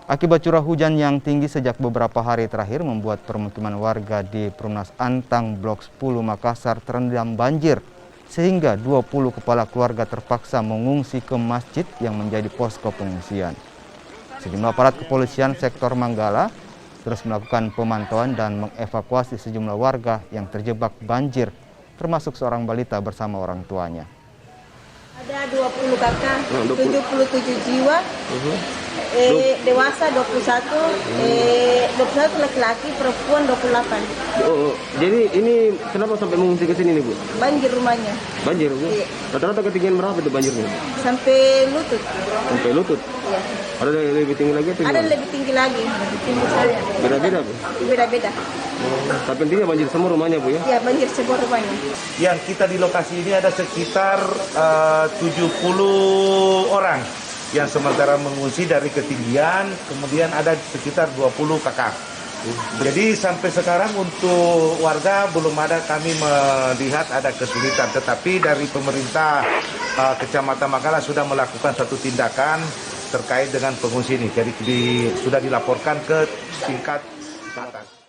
Akibat curah hujan yang tinggi sejak beberapa hari terakhir membuat permukiman warga di Perumnas Antang Blok 10 Makassar terendam banjir, sehingga 20 kepala keluarga terpaksa mengungsi ke masjid yang menjadi posko pengungsian. Sejumlah aparat kepolisian sektor Manggala terus melakukan pemantauan dan mengevakuasi sejumlah warga yang terjebak banjir, termasuk seorang balita bersama orang tuanya. Ada 20 kakak, 77 jiwa, dewasa 21, 21 laki-laki, perempuan 28. Oh, jadi ini kenapa sampai mengungsi ke sini nih, Bu? Banjir rumahnya. Banjir, Bu? Iya. Rata-rata ketinggian berapa itu banjirnya? Sampai lutut. Sampai lutut? Iya. Ada yang lebih tinggi lagi? Ada lebih tinggi lagi, lebih tinggi saya. Beda-beda, Bu? Beda-beda. Tapi intinya banjir semua rumahnya, Bu, ya? Iya, banjir semua rumahnya. Yang kita di lokasi ini ada sekitar 70 orang yang sementara mengungsi dari ketinggian, kemudian ada sekitar 20 kakak. Jadi sampai sekarang untuk warga belum ada kami melihat ada kesulitan, tetapi dari pemerintah Kecamatan Manggala sudah melakukan satu tindakan terkait dengan pengungsi ini. Jadi sudah dilaporkan ke tingkat atas.